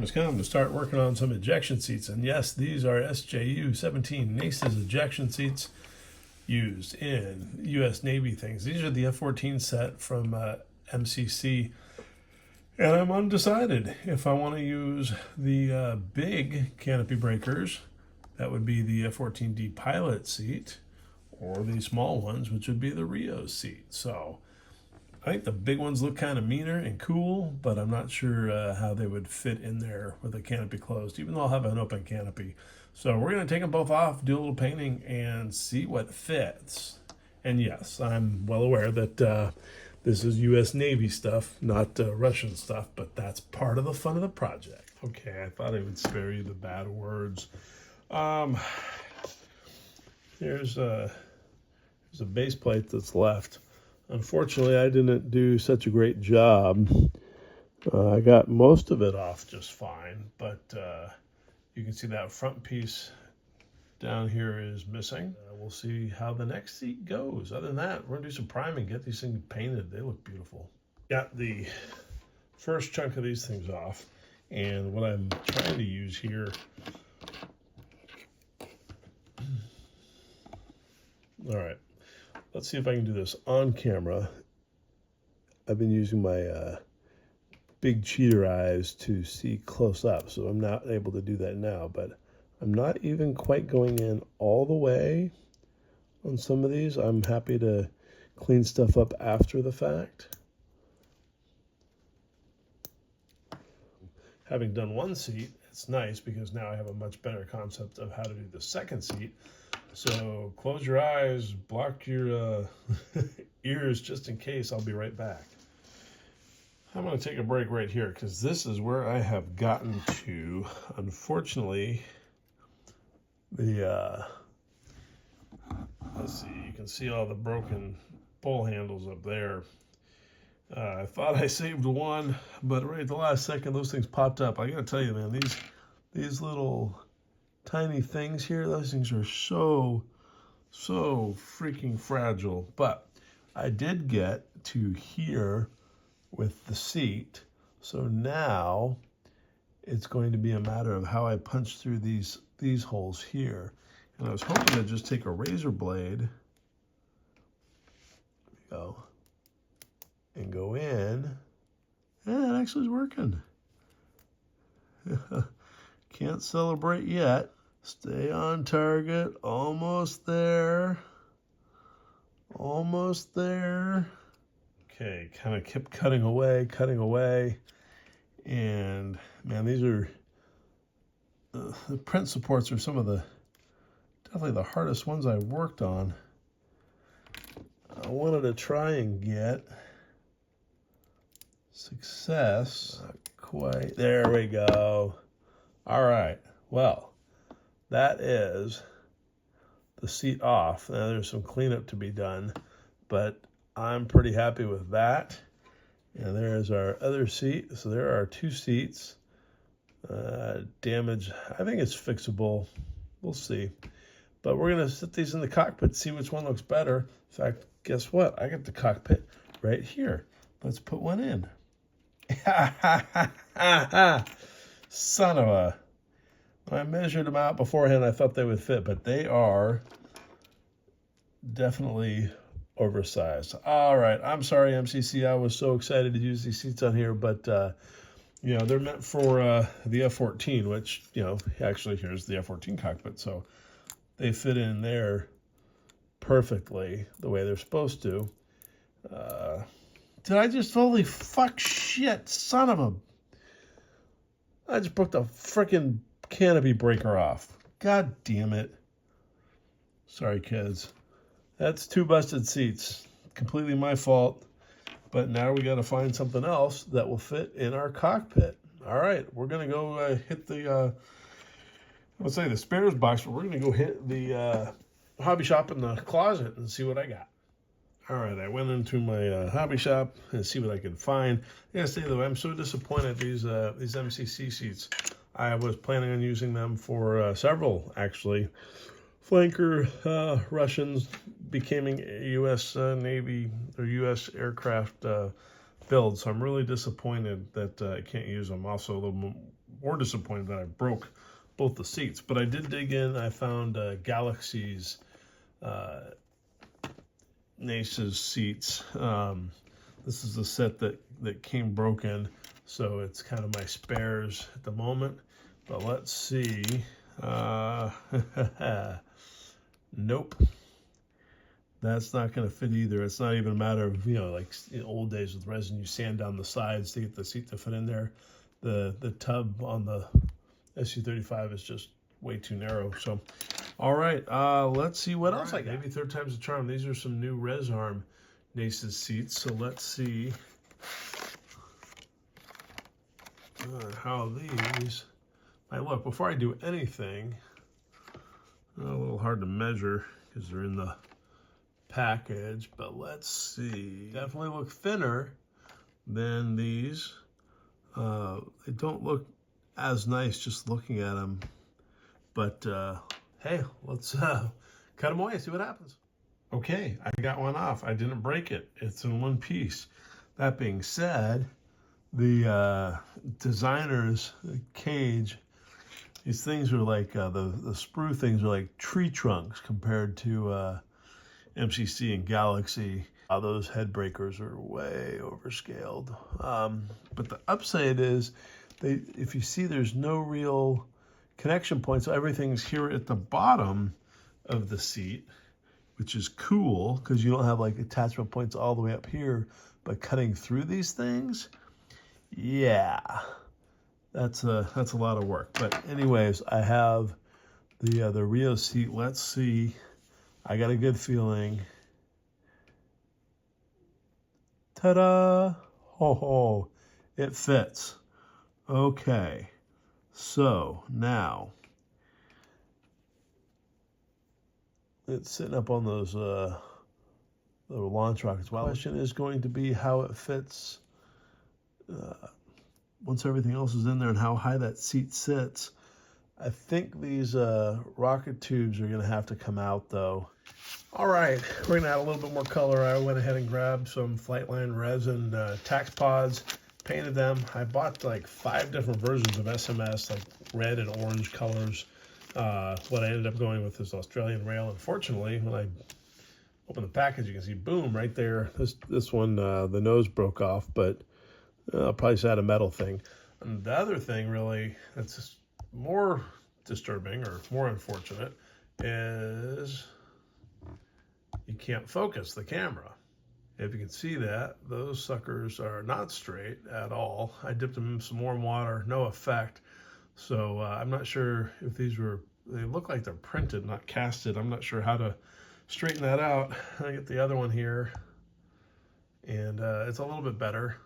has come to start working on some ejection seats. And yes, these are SJU-17 NACES ejection seats used in U.S. Navy things. These are the F-14 set from MCC. And I'm undecided if I want to use the big canopy breakers, that would be the F-14D pilot seat, or the small ones, which would be the Rio seat. So I think the big ones look kind of meaner and cool, but I'm not sure how they would fit in there with the canopy closed, even though I'll have an open canopy. So we're going to take them both off, do a little painting, and see what fits. And yes, I'm well aware that this is U.S. Navy stuff, not Russian stuff, but that's part of the fun of the project. Okay, I thought I would spare you the bad words. Here's a base plate that's left. Unfortunately, I didn't do such a great job. I got most of it off just fine, but you can see that front piece down here is missing. We'll see how the next seat goes. Other than that, we're gonna do some priming, get these things painted. They look beautiful. Got the first chunk of these things off, and what I'm trying to use here, all right, let's see if I can do this on camera. I've been using my big cheater eyes to see close up, so I'm not able to do that now, but I'm not even quite going in all the way on some of these. I'm happy to clean stuff up after the fact. Having done one seat, it's nice because now I have a much better concept of how to do the second seat. So close your eyes, block your ears just in case. I'll be right back. I'm going to take a break right here because this is where I have gotten to. Unfortunately, let's see, you can see all the broken pole handles up there. I thought I saved one, but right at the last second, those things popped up. I gotta tell you, man, these little tiny things here, those things are so freaking fragile. But I did get to here with the seat, so now it's going to be a matter of how I punch through these holes here. And I was hoping to just take a razor blade, there we go, and go in. Yeah, it actually is working. Can't celebrate yet. Stay on target, almost there. Almost there. Okay, kind of kept cutting away. And man, these are, the print supports are some of the, definitely the hardest ones I've worked on. I wanted to try and get success. Not quite. There we go. All right. Well, that is the seat off. Now there's some cleanup to be done, but I'm pretty happy with that. And there's our other seat. So there are two seats. Damage, I think it's fixable. We'll see. But we're going to sit these in the cockpit, see which one looks better. In fact, guess what? I got the cockpit right here. Let's put one in. Son of a... When I measured them out beforehand, I thought they would fit, but they are definitely oversized. All right, I'm sorry, MCC. I was so excited to use these seats on here, but you know, they're meant for the F-14, which, you know, actually here's the F-14 cockpit, so they fit in there perfectly the way they're supposed to. Did I just totally fuck shit? Son of a... I just broke the frickin' canopy breaker off. God damn it. Sorry, kids. That's two busted seats. Completely my fault. But now we got to find something else that will fit in our cockpit. All right, we're going to go hit the, let's say the spares box, but we're going to go hit the hobby shop in the closet and see what I got. All right, I went into my hobby shop and see what I could find. I gotta say though, I'm so disappointed these MCC seats. I was planning on using them for several, actually. Flanker Russians becoming U.S. Navy or U.S. aircraft builds. So I'm really disappointed that I can't use them. Also, a little more disappointed that I broke both the seats. But I did dig in. I found Galaxy's NACES seats. This is the set that came broken, so it's kind of my spares at the moment. But let's see. Nope. That's not going to fit either. It's not even a matter of, you know, like in old days with resin, you sand down the sides to get the seat to fit in there. The tub on the Su-35 is just way too narrow. So, all right, let's see what else I got. Maybe third time's a charm. These are some new RESarm NACES seats. So let's see how these might look. Before I do anything, a little hard to measure because they're in the package, but let's see. Definitely look thinner than these. They don't look as nice just looking at them, but hey, let's cut them away and see what happens. Okay, I got one off. I didn't break it. It's in one piece. That being said, the designer's cage, these things are like, the sprue things are like tree trunks compared to MCC and Galaxy. Those head breakers are way overscaled. But the upside is, if you see, there's no real connection points. So everything's here at the bottom of the seat, which is cool because you don't have like attachment points all the way up here. But cutting through these things, yeah, that's a lot of work. But anyways, I have the Rio seat. Let's see. I got a good feeling. Ta-da! Ho ho! It fits. Okay. So now it's sitting up on those little launch rockets. Well, the question is going to be how it fits once everything else is in there and how high that seat sits. I think these rocket tubes are going to have to come out though. All right, we're going to add a little bit more color. I went ahead and grabbed some Flightline resin tax pods, painted them. I bought like 5 different versions of SMS, like red and orange colors. What I ended up going with is Australian Rail. Unfortunately, when I open the package, you can see, boom, right there. This one, the nose broke off, but I'll probably just add a metal thing. And the other thing really that's just more disturbing or more unfortunate is you can't focus the camera. If you can see that, those suckers are not straight at all. I dipped them in some warm water, no effect. So I'm not sure if these were, they look like they're printed, not casted. I'm not sure how to straighten that out. I get the other one here, and it's a little bit better.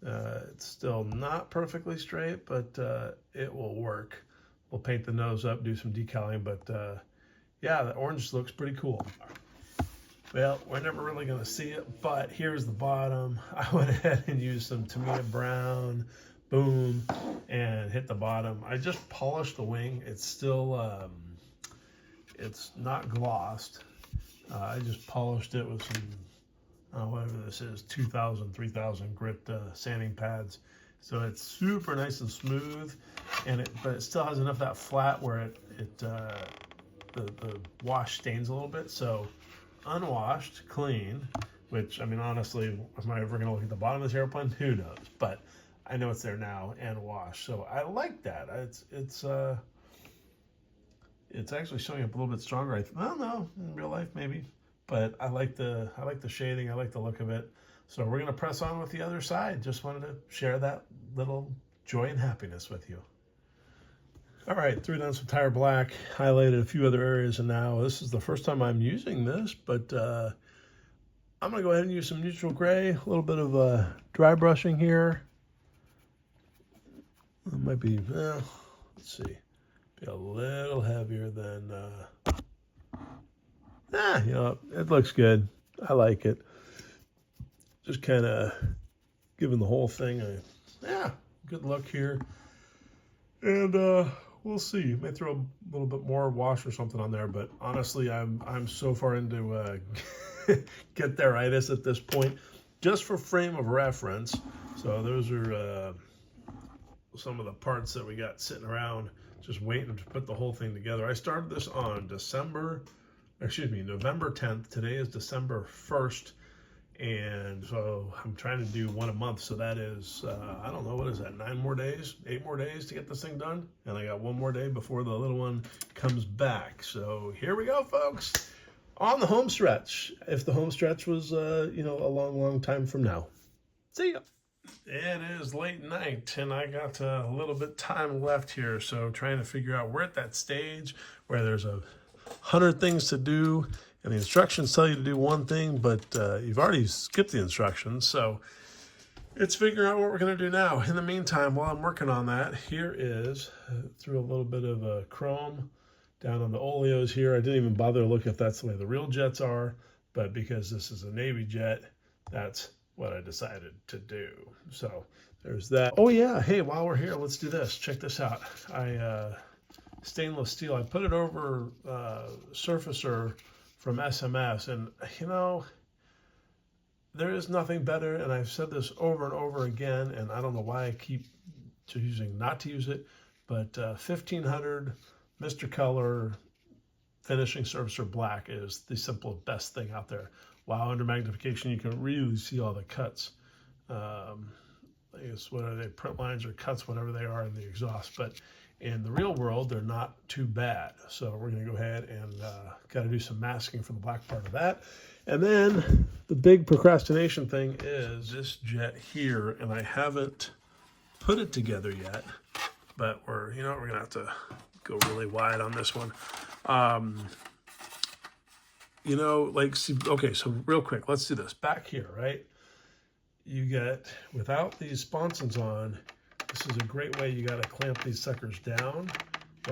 It's still not perfectly straight, but it will work. We'll paint the nose up, do some decaling, but yeah, the orange looks pretty cool. Well, we're never really going to see it, but here's the bottom. I went ahead and used some Tamiya brown, boom, and hit the bottom. I just polished the wing. It's still, it's not glossed. I just polished it with some, whatever this is, 2,000, 3,000 grit sanding pads. So it's super nice and smooth, and but it still has enough of that flat where the wash stains a little bit. So unwashed, clean, which, I mean, honestly, am I ever going to look at the bottom of this airplane? Who knows? But I know it's there now and washed. So I like that. It's actually showing up a little bit stronger. I don't know, in real life maybe, but I like the shading. I like the look of it. So we're going to press on with the other side. Just wanted to share that little joy and happiness with you. All right, threw down some tire black, highlighted a few other areas, and now this is the first time I'm using this, but I'm going to go ahead and use some neutral gray, a little bit of dry brushing here. It might be, let's see, be a little heavier than, you know, it looks good. I like it. Just kind of giving the whole thing a, good look here. And we'll see. May throw a little bit more wash or something on there, but honestly, I'm so far into get-there-itis at this point. Just for frame of reference, so those are some of the parts that we got sitting around, just waiting to put the whole thing together. I started this on November 10th. Today is December 1st. And so I'm trying to do one a month. So that is, I don't know, what is that, 8 more days to get this thing done. And I got 1 more day before the little one comes back. So here we go, folks, on the home stretch. If the home stretch was, you know, a long, long time from now. See ya. It is late night and I got a little bit time left here. So trying to figure out, we're at that stage where there's 100 things to do. And the instructions tell you to do one thing, but you've already skipped the instructions. So it's figuring out what we're going to do now. In the meantime, while I'm working on that, here is, through a little bit of chrome down on the oleos here. I didn't even bother to look if that's the way the real jets are, but because this is a Navy jet, that's what I decided to do. So there's that. Oh yeah, hey, while we're here, let's do this. Check this out. Stainless steel, I put it over surfacer from SMS, and you know, there is nothing better, and I've said this over and over again, and I don't know why I keep choosing not to use it, but 1500 Mr. Color finishing surfacer black is the simple best thing out there. Wow, under magnification you can really see all the cuts. I guess what are they, print lines or cuts, whatever they are in the exhaust, but in the real world, they're not too bad. So we're going to go ahead and got to do some masking for the black part of that. And then the big procrastination thing is this jet here, and I haven't put it together yet, but we're going to have to go really wide on this one. You know, like, okay, so real quick, let's do this. Back here, right? You get, without these sponsons on, this is a great way. You got to clamp these suckers down,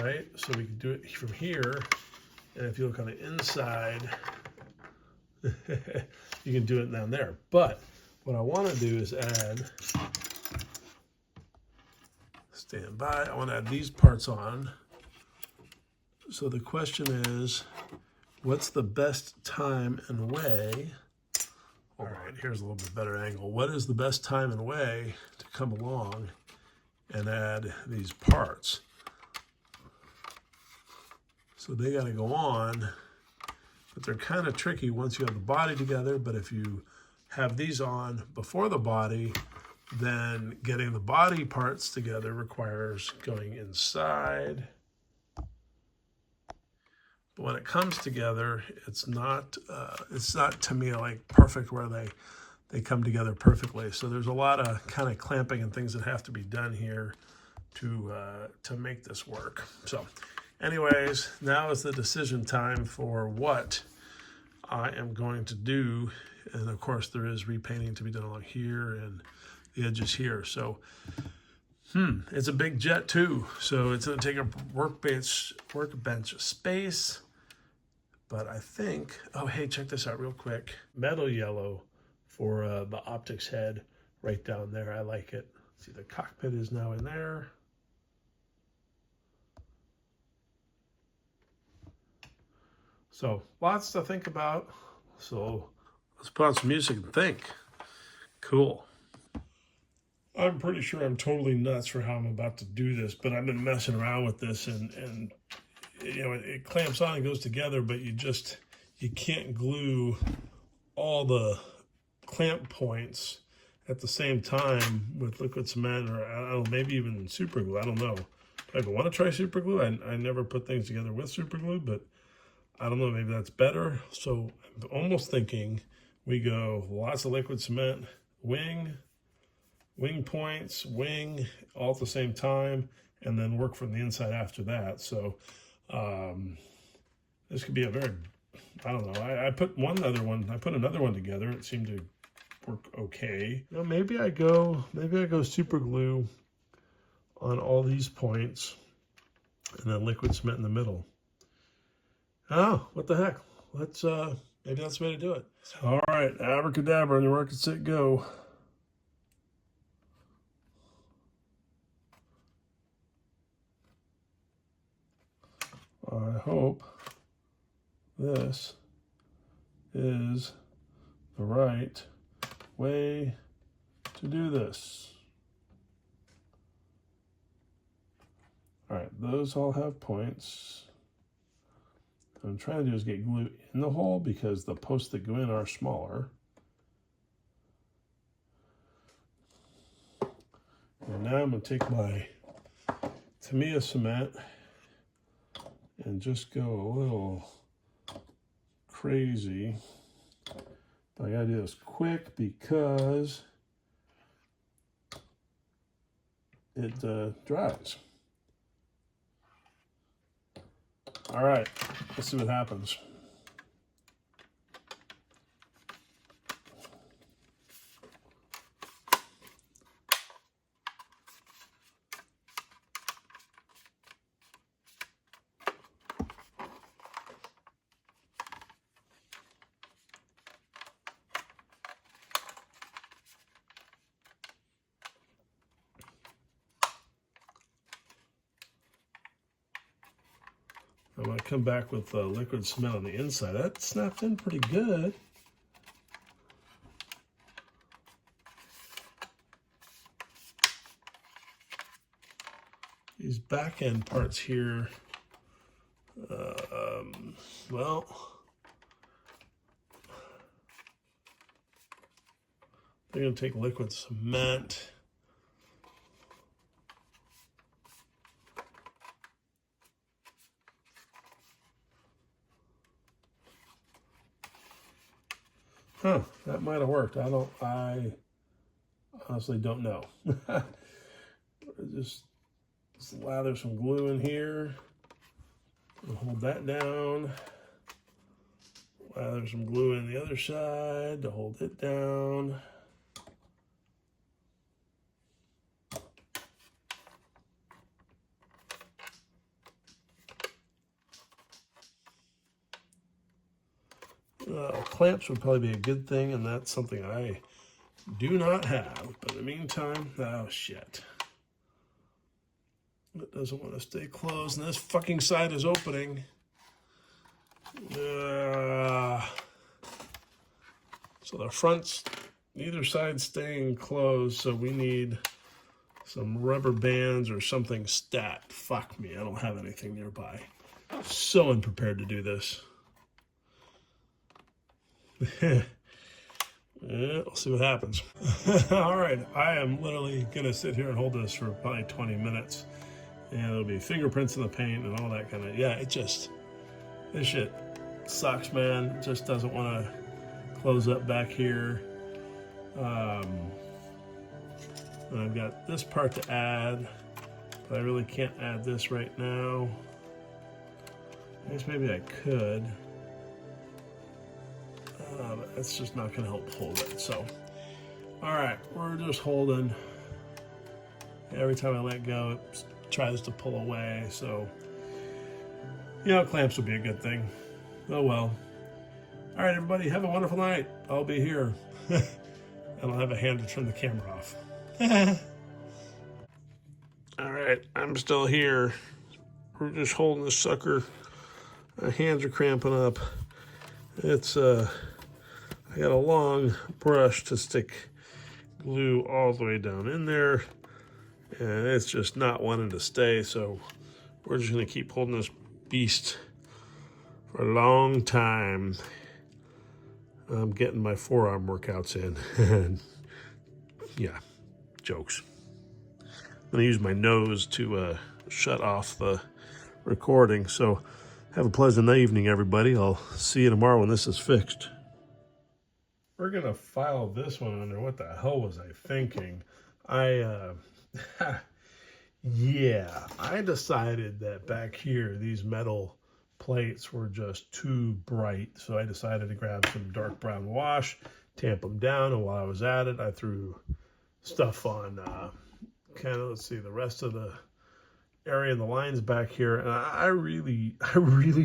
right? So we can do it from here. And if you look on the inside, you can do it down there. But what I want to do is add, stand by, I want to add these parts on. So the question is, what's the best time and way? All right, here's a little bit better angle. What is the best time and way to come along and add these parts? So they got to go on, but they're kind of tricky once you have the body together. But if you have these on before the body, then getting the body parts together requires going inside. But when it comes together, it's not to me like perfect where they come together perfectly. So there's a lot of kind of clamping and things that have to be done here to make this work. So anyways, now is the decision time for what I am going to do. And of course there is repainting to be done along here and the edges here. So it's a big jet too. So it's going to take a workbench space. But I think, oh, hey, check this out real quick. Metal yellow for the optics head right down there. I like it. See, the cockpit is now in there. So lots to think about. So let's put on some music and think. Cool. I'm pretty sure I'm totally nuts for how I'm about to do this, but I've been messing around with this and you know, it clamps on and goes together, but you can't glue all the clamp points at the same time with liquid cement, or I don't know, maybe even super glue. I don't know. I want to try super glue. I never put things together with super glue, but I don't know, maybe that's better. So I'm almost thinking we go lots of liquid cement, wing points, wing, all at the same time, and then work from the inside after that. So this could be a very, I don't know. I put another one together. It seemed to work okay. You know, maybe I go super glue on all these points and then liquid cement in the middle. Oh, what the heck? Let's maybe that's the way to do it. All right, abracadabra, on your mark, get set, go. I hope this is the right way to do this. All right, those all have points. What I'm trying to do is get glue in the hole because the posts that go in are smaller. And now I'm going to take my Tamiya cement and just go a little crazy. But I got to do this quick because it dries. All right, let's see what happens. I'm going to come back with liquid cement on the inside. That snapped in pretty good. These back end parts here, well, they're going to take liquid cement. Huh, that might have worked. I honestly don't know. just lather some glue in here and hold that down. Lather some glue in the other side to hold it down. Clamps would probably be a good thing, and that's something I do not have. But in the meantime, oh shit. It doesn't want to stay closed, and this fucking side is opening. So the front's, neither side's staying closed, so we need some rubber bands or something stat. Fuck me, I don't have anything nearby. So unprepared to do this. Yeah, we'll see what happens. All right, I am literally gonna sit here and hold this for probably 20 minutes, and it'll be fingerprints in the paint and all that kind of, yeah, it just, this shit sucks, man. It just doesn't want to close up back here. And I've got this part to add, but I really can't add this right now. I guess maybe I could. But that's just not going to help hold it. So, all right, we're just holding. Every time I let go, it tries to pull away. So, you know, clamps would be a good thing. Oh well. All right, everybody, have a wonderful night. I'll be here. And I'll have a hand to turn the camera off. All right, I'm still here. We're just holding this sucker. My hands are cramping up. It's I got a long brush to stick glue all the way down in there, and it's just not wanting to stay, so we're just going to keep holding this beast for a long time. I'm getting my forearm workouts in, and yeah, jokes. I'm going to use my nose to shut off the recording, so have a pleasant evening, everybody. I'll see you tomorrow when this is fixed. We're going to file this one under. What the hell was I thinking? Yeah, I decided that back here, these metal plates were just too bright. So I decided to grab some dark brown wash, tamp them down. And while I was at it, I threw stuff on kind of, let's see, the rest of the area and the lines back here. And I really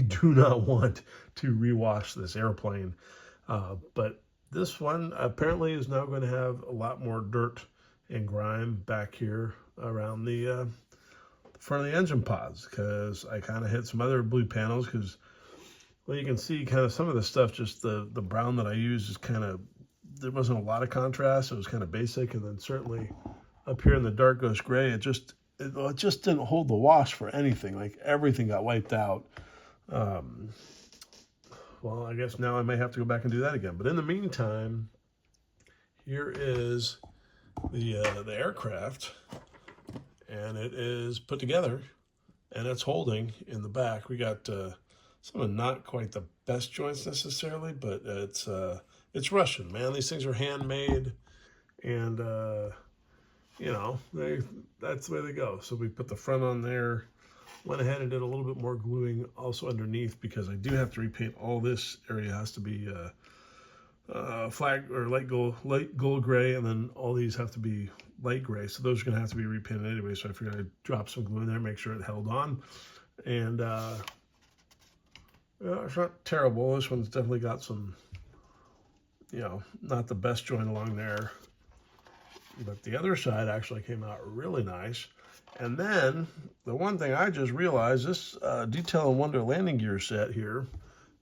do not want to rewash this airplane. But this one apparently is now going to have a lot more dirt and grime back here around the front of the engine pods, because I kind of hit some other blue panels, because, well, you can see kind of some of the stuff, just the brown that I used is kind of, there wasn't a lot of contrast. It was kind of basic. And then certainly up here in the dark ghost gray, it just, it just didn't hold the wash for anything. Like everything got wiped out. Well, I guess now I may have to go back and do that again. But in the meantime, here is the aircraft, and it is put together, and it's holding in the back. We got some of not quite the best joints necessarily, but it's Russian, man. These things are handmade, and you know, that's the way they go. So we put the front on there. Went ahead and did a little bit more gluing also underneath, because I do have to repaint all this area. Has to be flag or light gold gray, and then all these have to be light gray. So those are going to have to be repainted anyway. So I figured I'd drop some glue in there, make sure it held on. And it's not terrible. This one's definitely got some, you know, not the best joint along there. But the other side actually came out really nice. And then the one thing I just realized, this Detail and Wonder landing gear set here,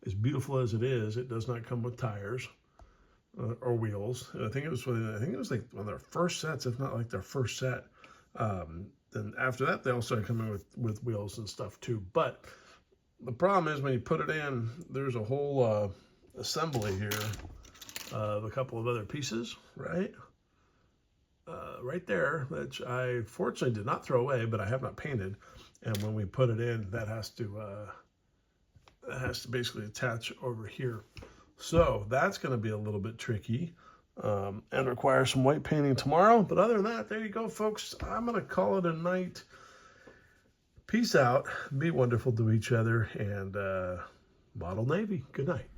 as beautiful as it is, it does not come with tires or wheels. I think it was like one of their first sets, if not like their first set. Then after that, they all started coming with wheels and stuff too. But the problem is when you put it in, there's a whole assembly here of a couple of other pieces, right? Right there, which I fortunately did not throw away, but I have not painted. And when we put it in, that has to basically attach over here. So that's going to be a little bit tricky and require some white painting tomorrow. But other than that, there you go, folks. I'm going to call it a night. Peace out. Be wonderful to each other, and model Navy. Good night.